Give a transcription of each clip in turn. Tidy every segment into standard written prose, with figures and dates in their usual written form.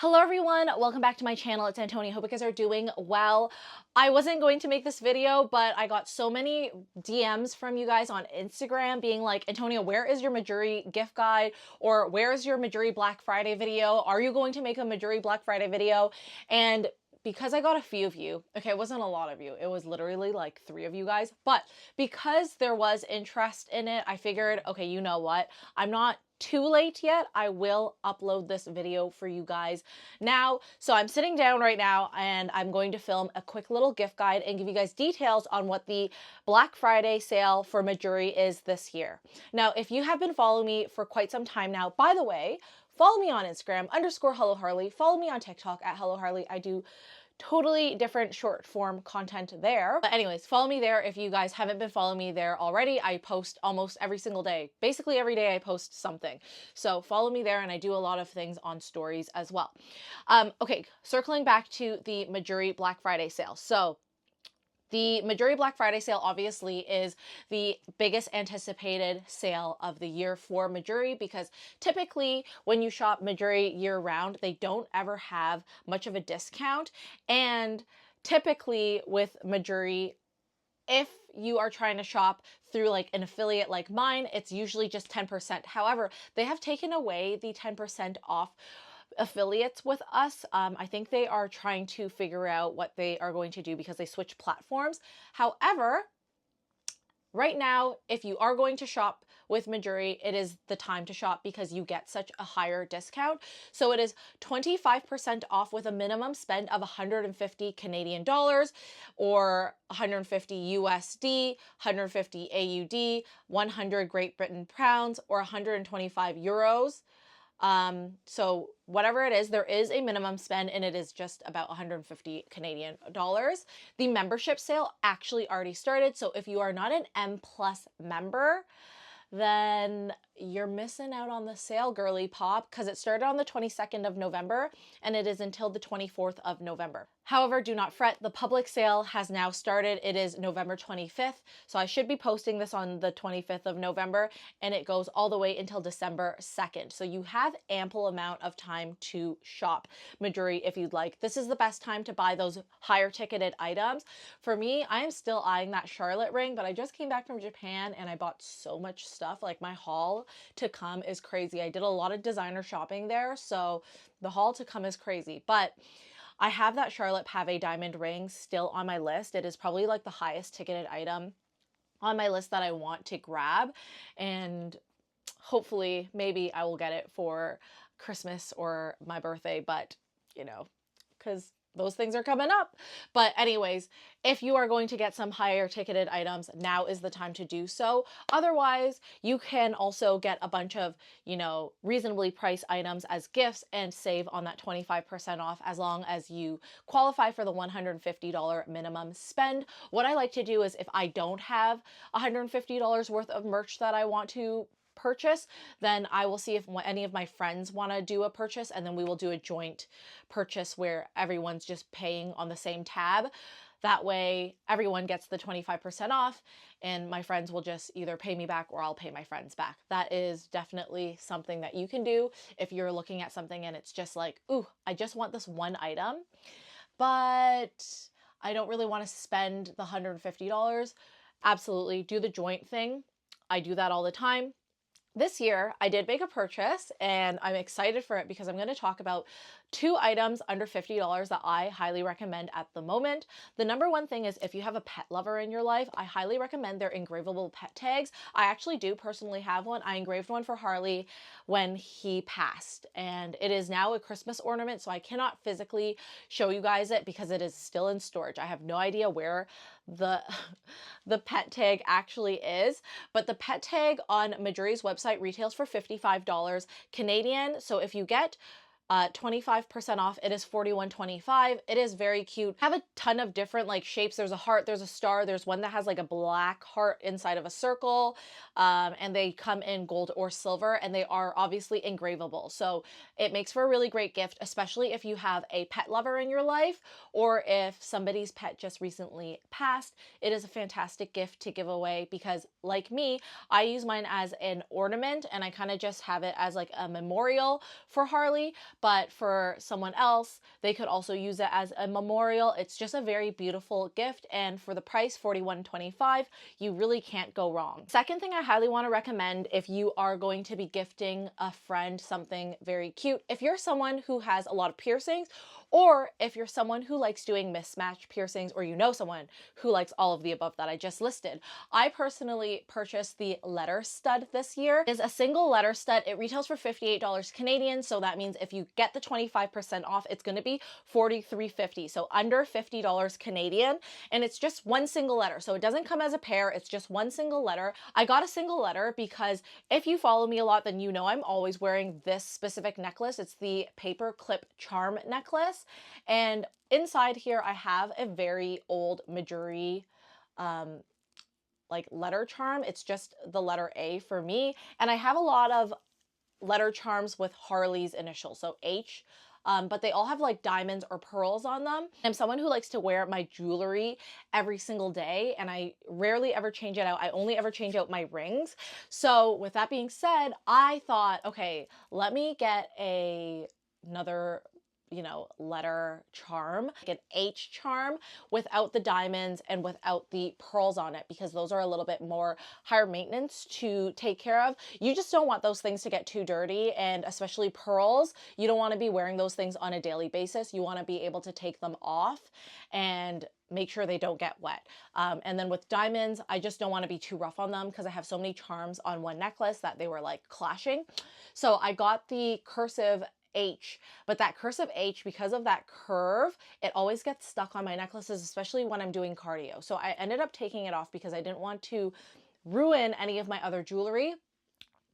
Hello everyone, welcome back to my channel. It's Antonia. Hope you guys are doing well. I wasn't going to make this video, but I got so many DMs from you guys on Instagram being like, Antonia, where is your Mejuri gift guide? Or where is your Mejuri Black Friday video? Are you going to make a Mejuri Black Friday video? And because I got a few of you, okay, it wasn't a lot of you, it was literally like 3 of you guys, but because there was interest in it, I figured, okay, you know what? I'm not too late yet. I will upload this video for you guys now. So I'm sitting down right now and I'm going to film a quick little gift guide and give you guys details on what the Black Friday sale for Mejuri is this year. Now, if you have been following me for quite some time now, by the way, follow me on Instagram, _HelloHarley. Follow me on TikTok at HelloHarley. I do totally different short form content there. But anyways, follow me there if you guys haven't been following me there already. I post almost every single day. Basically every day I post something. So follow me there, and I do a lot of things on stories as well. Okay, circling back to the Mejuri Black Friday sale. So the Mejuri Black Friday sale obviously is the biggest anticipated sale of the year for Mejuri, because typically when you shop Mejuri year round, they don't ever have much of a discount. And typically with Mejuri, if you are trying to shop through like an affiliate like mine, it's usually just 10%. However, they have taken away the 10% off affiliates with us. I think they are trying to figure out what they are going to do because they switch platforms. However, right now, if you are going to shop with Mejuri, it is the time to shop because you get such a higher discount. So it is 25% off with a minimum spend of 150 Canadian dollars or 150 USD, 150 AUD, 100 Great Britain pounds, or 125 euros. So whatever it is, there is a minimum spend and it is just about 150 Canadian dollars. The membership sale actually already started. So if you are not an M+ member, then you're missing out on the sale, girly pop, because it started on the 22nd of November and it is until the 24th of November. However, do not fret, the public sale has now started. It is November 25th, so I should be posting this on the 25th of November, and it goes all the way until December 2nd. So you have ample amount of time to shop Mejuri if you'd like. This is the best time to buy those higher ticketed items. For me, I am still eyeing that Charlotte ring, but I just came back from Japan and I bought so much stuff. Like, my haul to come is crazy. I did a lot of designer shopping there, so the haul to come is crazy. But I have that Charlotte Pave diamond ring still on my list. It is probably like the highest ticketed item on my list that I want to grab, and hopefully maybe I will get it for Christmas or my birthday, but you know, because those things are coming up. But anyways, if you are going to get some higher ticketed items, now is the time to do so. Otherwise, you can also get a bunch of, you know, reasonably priced items as gifts and save on that 25% off as long as you qualify for the $150 minimum spend. What I like to do is, if I don't have $150 worth of merch that I want to purchase, then I will see if any of my friends want to do a purchase, and then we will do a joint purchase where everyone's just paying on the same tab. That way everyone gets the 25% off, and my friends will just either pay me back or I'll pay my friends back. That is definitely something that you can do if you're looking at something and it's just like, ooh, I just want this one item, but I don't really want to spend the $150. Absolutely, do the joint thing. I do that all the time. This year, I did make a purchase and I'm excited for it because I'm going to talk about 2 items under $50 that I highly recommend at the moment. The number one thing is, if you have a pet lover in your life, I highly recommend their engravable pet tags. I actually do personally have one. I engraved one for Harley when he passed, and it is now a Christmas ornament, so I cannot physically show you guys it because it is still in storage. I have no idea where the pet tag actually is, but the pet tag on Mejuri's website retails for $55 Canadian. So if you get 25% off, it is $41.25. It is very cute. I have a ton of different like shapes. There's a heart, there's a star, there's one that has like a black heart inside of a circle, and they come in gold or silver, and they are obviously engravable. So it makes for a really great gift, especially if you have a pet lover in your life or if somebody's pet just recently passed. It is a fantastic gift to give away because, like me, I use mine as an ornament and I kind of just have it as like a memorial for Harley. but for someone else, they could also use it as a memorial. It's just a very beautiful gift, and for the price, $41.25, you really can't go wrong. Second thing I highly want to recommend if you are going to be gifting a friend something very cute, if you're someone who has a lot of piercings, or if you're someone who likes doing mismatched piercings, or you know someone who likes all of the above that I just listed. I personally purchased the letter stud this year. It is a single letter stud. It retails for $58 Canadian, so that means if you get the 25% off, it's going to be $43.50, so under $50 Canadian, and it's just one single letter, so it doesn't come as a pair, it's just one single letter. I got a single letter because if you follow me a lot, then you know I'm always wearing this specific necklace. It's the paperclip charm necklace. And inside here, I have a very old Mejuri like letter charm. It's just the letter A for me. And I have a lot of letter charms with Harley's initials, so H. But they all have like diamonds or pearls on them. I'm someone who likes to wear my jewelry every single day, and I rarely ever change it out. I only ever change out my rings. So with that being said, I thought, okay, let me get another, you know, letter charm, like an H charm without the diamonds and without the pearls on it, because those are a little bit more higher maintenance to take care of. You just don't want those things to get too dirty, and especially pearls, you don't want to be wearing those things on a daily basis. You want to be able to take them off and make sure they don't get wet. And then with diamonds, I just don't want to be too rough on them because I have so many charms on one necklace that they were like clashing. So I got the cursive H, but that cursive H, because of that curve, it always gets stuck on my necklaces, especially when I'm doing cardio. So I ended up taking it off because I didn't want to ruin any of my other jewelry.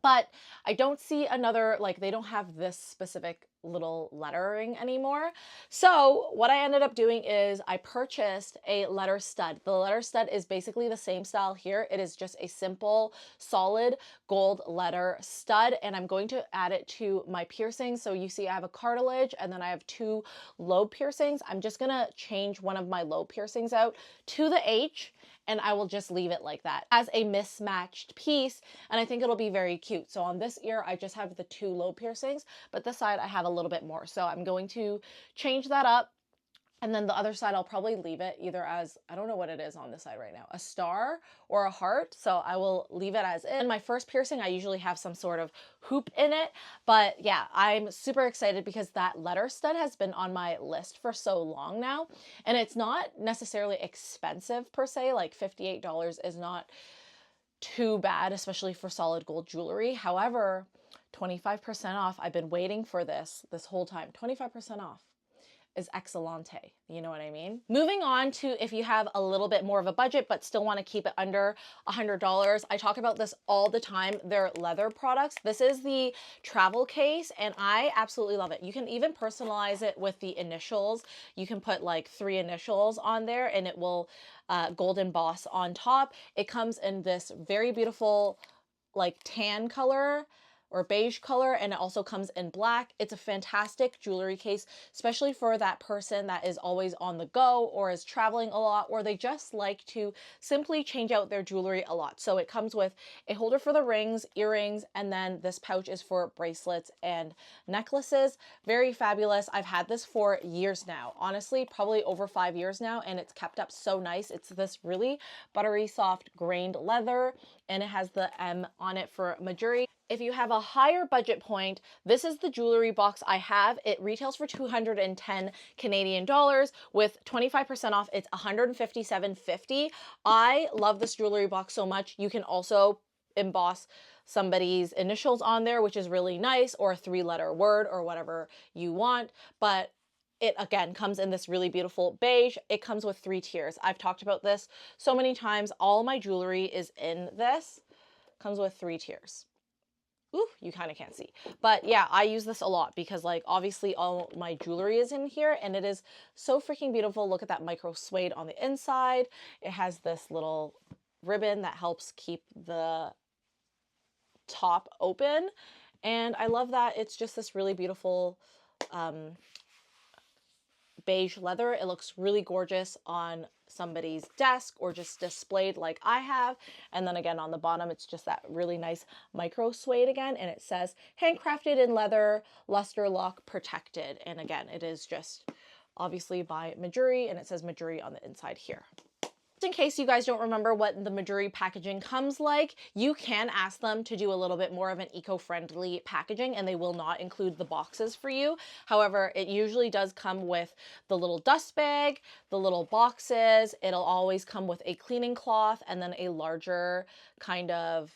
But I don't see another, like they don't have this specific little lettering anymore. So what I ended up doing is I purchased a letter stud. The letter stud is basically the same style here. It is just a simple, solid gold letter stud, and I'm going to add it to my piercings. So you see I have a cartilage, and then I have two lobe piercings. I'm just gonna change one of my lobe piercings out to the H, and I will just leave it like that as a mismatched piece, and I think it'll be very cute. So on this ear, I just have the two lobe piercings, but this side I have a little bit more. So I'm going to change that up, and then the other side I'll probably leave it either as, I don't know what it is on this side right now, a star or a heart. So I will leave it as in. My first piercing, I usually have some sort of hoop in it, but yeah, I'm super excited because that letter stud has been on my list for so long now, and it's not necessarily expensive per se. Like $58 is not too bad, especially for solid gold jewelry. However, 25% off, I've been waiting for this whole time. 25% off is excellente, you know what I mean? Moving on to if you have a little bit more of a budget but still want to keep it under $100. I talk about this all the time. They're leather products. This is the travel case, and I absolutely love it. You can even personalize it with the initials. You can put like 3 initials on there, and it will gold emboss on top. It comes in this very beautiful like tan color or beige color, and it also comes in black. It's a fantastic jewelry case, especially for that person that is always on the go or is traveling a lot, or they just like to simply change out their jewelry a lot. So it comes with a holder for the rings, earrings, and then this pouch is for bracelets and necklaces. Very fabulous. I've had this for years now, honestly, probably over 5 years now, and it's kept up so nice. It's this really buttery soft grained leather, and it has the M on it for Mejuri. If you have a higher budget point, this is the jewelry box I have. It retails for 210 Canadian dollars. With 25% off, it's $157.50. I love this jewelry box so much. You can also emboss somebody's initials on there, which is really nice, or a 3-letter word or whatever you want. But it again comes in this really beautiful beige. It comes with 3 tiers. I've talked about this so many times. All my jewelry is in this. Comes with 3 tiers. Ooh, you kind of can't see. But yeah, I use this a lot because like obviously all my jewelry is in here, and it is so freaking beautiful. Look at that micro suede on the inside. It has this little ribbon that helps keep the top open. And I love that it's just this really beautiful beige leather. It looks really gorgeous on somebody's desk or just displayed like I have. And then again on the bottom, it's just that really nice micro suede again, and it says handcrafted in leather, luster lock protected. And again, it is just obviously by Mejuri, and it says Mejuri on the inside here. In case you guys don't remember what the Mejuri packaging comes like, you can ask them to do a little bit more of an eco-friendly packaging, and they will not include the boxes for you. However, it usually does come with the little dust bag, the little boxes. It'll always come with a cleaning cloth and then a larger kind of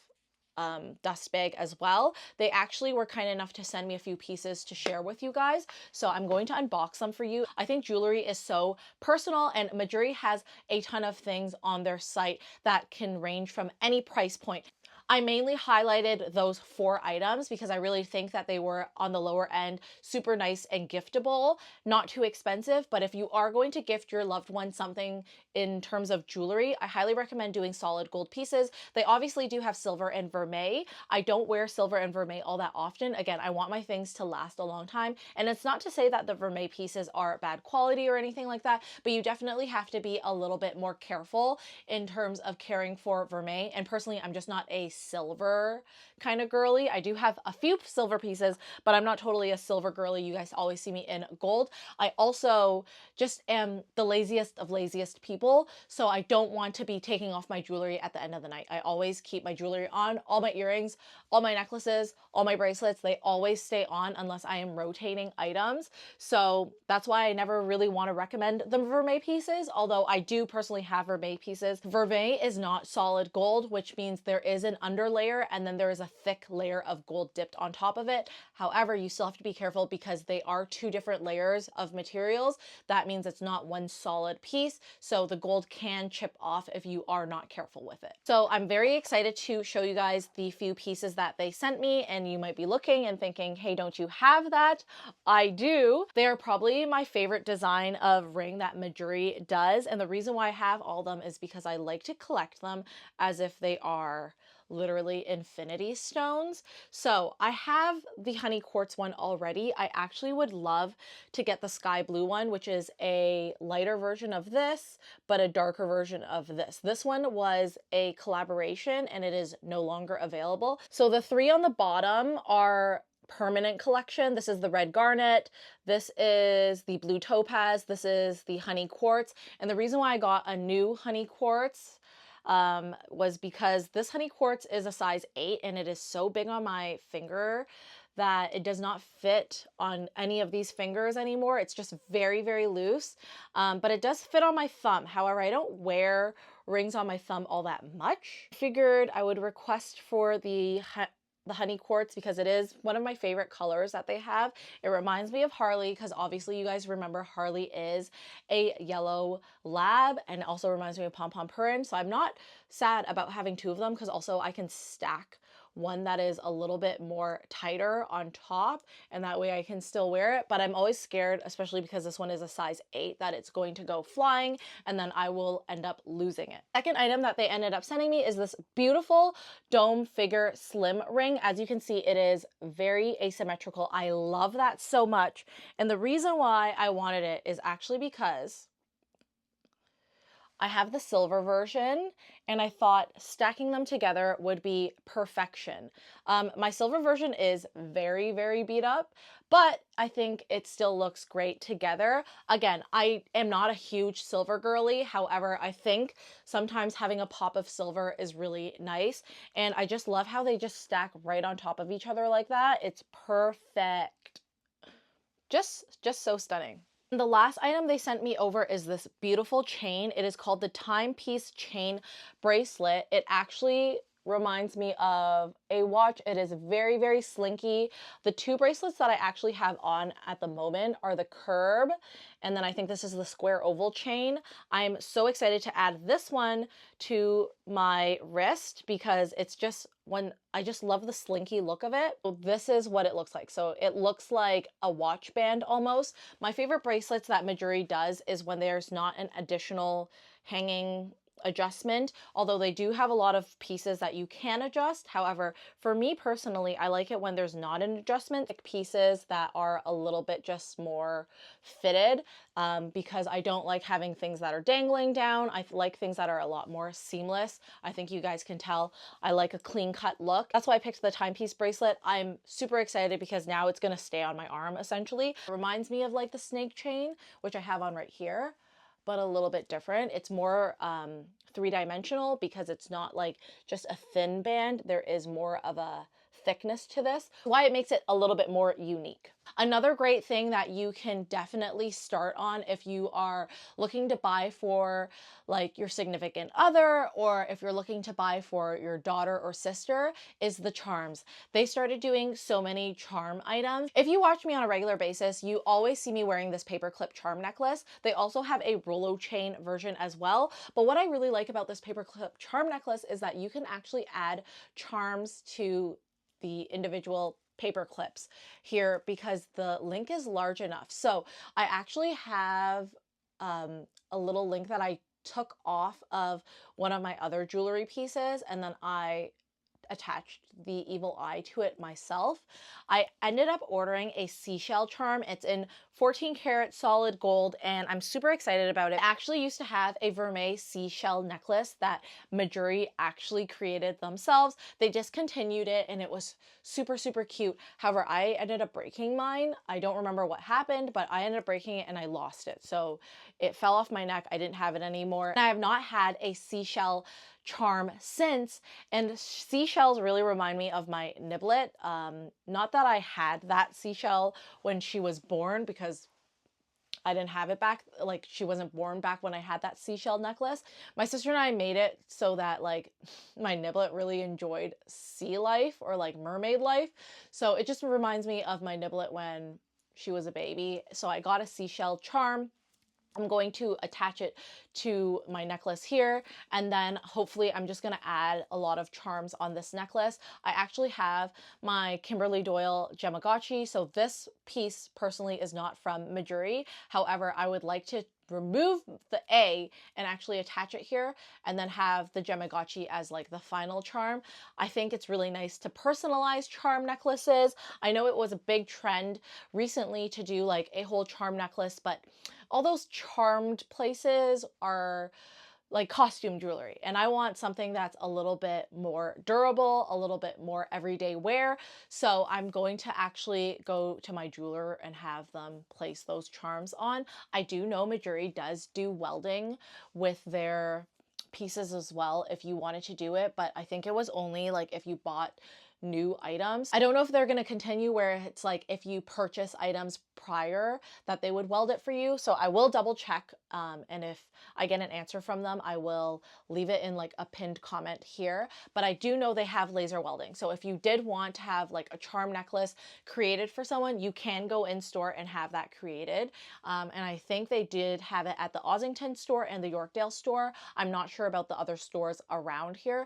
dust bag as well. They actually were kind enough to send me a few pieces to share with you guys, so I'm going to unbox them for you. I think jewelry is so personal, and Mejuri has a ton of things on their site that can range from any price point. I mainly highlighted those 4 items because I really think that they were on the lower end, super nice and giftable, not too expensive. But if you are going to gift your loved one something in terms of jewelry, I highly recommend doing solid gold pieces. They obviously do have silver and vermeil. I don't wear silver and vermeil all that often. Again, I want my things to last a long time. And it's not to say that the vermeil pieces are bad quality or anything like that, but you definitely have to be a little bit more careful in terms of caring for vermeil. And personally, I'm just not a silver kind of girly. I do have a few silver pieces, but I'm not totally a silver girly. You guys always see me in gold. I also just am the laziest of laziest people, so I don't want to be taking off my jewelry at the end of the night. I always keep my jewelry on. All my earrings, all my necklaces, all my bracelets, they always stay on unless I am rotating items. So that's why I never really want to recommend the vermeil pieces, although I do personally have vermeil pieces. Vermeil is not solid gold, which means there is an underlayer and then there is a thick layer of gold dipped on top of it. However, you still have to be careful because they are 2 different layers of materials. That means it's not one solid piece, so the gold can chip off if you are not careful with it. So I'm very excited to show you guys the few pieces that they sent me, and you might be looking and thinking, hey, don't you have that? I do. They are probably my favorite design of ring that Mejuri does, and the reason why I have all of them is because I like to collect them as if they are literally infinity stones. So I have the honey quartz one already. I actually would love to get the sky blue one, which is a lighter version of this, but a darker version of this. This one was a collaboration and it is no longer available. So the 3 on the bottom are permanent collection. This is the red garnet, this is the blue topaz, this is the honey quartz. And the reason why I got a new honey quartz was because this honey quartz is a size 8 and it is so big on my finger that it does not fit on any of these fingers anymore. It's just very, very loose, but it does fit on my thumb. However, I don't wear rings on my thumb all that much. I figured I would request for the honey quartz because it is one of my favorite colors that they have. It reminds me of Harley because obviously you guys remember Harley is a yellow lab, and it also reminds me of Pom Pom Purin. So I'm not sad about having 2 of them because also I can stack one that is a little bit more tighter on top, and that way I can still wear it. But I'm always scared, especially because this one is a size 8, that it's going to go flying and then I will end up losing it. Second item that they ended up sending me is this beautiful dome figure slim ring. As you can see, it is very asymmetrical. I love that so much. And the reason why I wanted it is actually because I have the silver version and I thought stacking them together would be perfection. My silver version is very, very beat up, but I think it still looks great together. Again, I am not a huge silver girly. However, I think sometimes having a pop of silver is really nice. And I just love how they just stack right on top of each other like that. It's perfect. Just so stunning. The last item they sent me over is this beautiful chain. It is called the Timepiece Chain Bracelet. It actually reminds me of a watch. It is very, very slinky. The 2 bracelets that I actually have on at the moment are the curb, and then I think this is the square oval chain. I'm so excited to add this one to my wrist because it's just I just love the slinky look of it. So this is what it looks like. So it looks like a watch band almost. My favorite bracelets that Mejuri does is when there's not an additional hanging adjustment, although they do have a lot of pieces that you can adjust. However, for me personally, I like it when there's not an adjustment, like pieces that are a little bit just more fitted, because I don't like having things that are dangling down. I like things that are a lot more seamless. I think you guys can tell I like a clean cut look. That's why I picked the timepiece bracelet. I'm super excited because now it's going to stay on my arm essentially. It reminds me of like the snake chain, which I have on right here, but a little bit different. It's more three-dimensional because it's not like just a thin band. There is more of a thickness to this, why it makes it a little bit more unique. Another great thing that you can definitely start on if you are looking to buy for like your significant other, or if you're looking to buy for your daughter or sister, is the charms. They started doing so many charm items. If you watch me on a regular basis, you always see me wearing this paperclip charm necklace. They also have a Rolo chain version as well. But what I really like about this paperclip charm necklace is that you can actually add charms to the individual paper clips here because the link is large enough. So I actually have a little link that I took off of one of my other jewelry pieces, and then I attached the evil eye to it myself. I ended up ordering a seashell charm. It's in 14 karat solid gold and I'm super excited about it. I actually used to have a vermeil seashell necklace that Mejuri actually created themselves. They discontinued it and it was super, super cute. However, I ended up breaking mine. I don't remember what happened, but I ended up breaking it and I lost it. So it fell off my neck. I didn't have it anymore. And I have not had a seashell charm since, and seashells really remind me of my niblet. Not that I had that seashell when she was born because I didn't have it back, like she wasn't born back when I had that seashell necklace. My sister and I made it so that like my niblet really enjoyed sea life or like mermaid life. So it just reminds me of my niblet when she was a baby. So I got a seashell charm. I'm going to attach it to my necklace here, and then hopefully I'm just going to add a lot of charms on this necklace. I actually have my Kimberly Doyle Gemagachi, so this piece personally is not from Mejuri. However, I would like to remove the A and actually attach it here and then have the Gemagachi as like the final charm. I think it's really nice to personalize charm necklaces. I know it was a big trend recently to do like a whole charm necklace, but all those charmed places are like costume jewelry, and I want something that's a little bit more durable, a little bit more everyday wear. So I'm going to actually go to my jeweler and have them place those charms on. I do know Mejuri does do welding with their pieces as well if you wanted to do it, but I think it was only like if you bought new items. I don't know if they're going to continue where it's like if you purchase items prior that they would weld it for you. So I will double check, and if I get an answer from them, I will leave it in like a pinned comment here. But I do know they have laser welding. So if you did want to have like a charm necklace created for someone, you can go in store and have that created. And I think they did have it at the Ossington store and the Yorkdale store. I'm not sure about the other stores around here.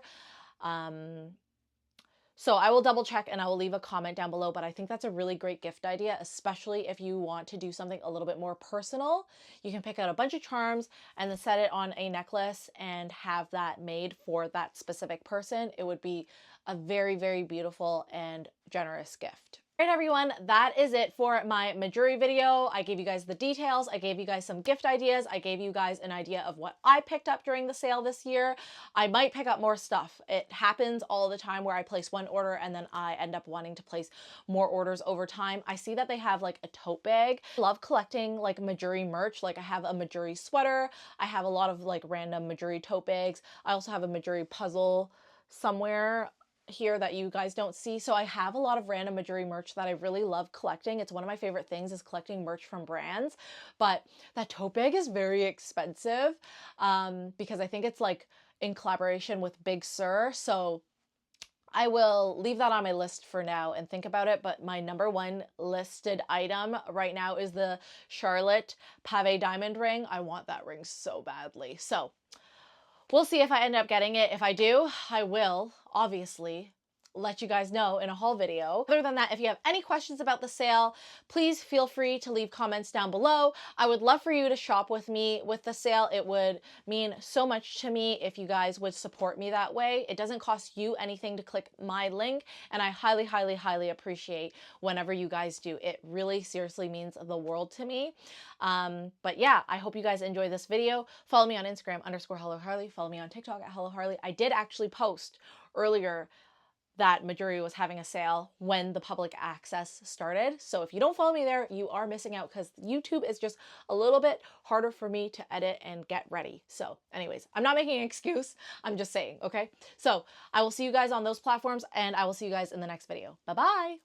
So I will double check and I will leave a comment down below, but I think that's a really great gift idea, especially if you want to do something a little bit more personal. You can pick out a bunch of charms and then set it on a necklace and have that made for that specific person. It would be a very, very beautiful and generous gift. All right, everyone, that is it for my Mejuri video. I gave you guys the details. I gave you guys some gift ideas. I gave you guys an idea of what I picked up during the sale this year. I might pick up more stuff. It happens all the time where I place one order and then I end up wanting to place more orders over time. I see that they have like a tote bag. I love collecting like Mejuri merch. Like I have a Mejuri sweater. I have a lot of like random Mejuri tote bags. I also have a Mejuri puzzle somewhere here that you guys don't see. So I have a lot of random Mejuri merch that I really love collecting. It's one of my favorite things is collecting merch from brands, but that tote bag is very expensive because I think it's like in collaboration with Big Sur. So I will leave that on my list for now and think about it. But my number one listed item right now is the Charlotte Pave Diamond ring. I want that ring so badly. So we'll see if I end up getting it. If I do, I will obviously let you guys know in a haul video. Other than that, if you have any questions about the sale, please feel free to leave comments down below. I would love for you to shop with me with the sale. It would mean so much to me if you guys would support me that way. It doesn't cost you anything to click my link, and I highly, highly, highly appreciate whenever you guys do. It really seriously means the world to me. But yeah, I hope you guys enjoy this video. Follow me on Instagram _HelloHarley. Follow me on TikTok at HelloHarley. I did actually post earlier that Mejuri was having a sale when the public access started. So if you don't follow me there, you are missing out because YouTube is just a little bit harder for me to edit and get ready. So anyways, I'm not making an excuse. I'm just saying, okay? So I will see you guys on those platforms, and I will see you guys in the next video. Bye-bye.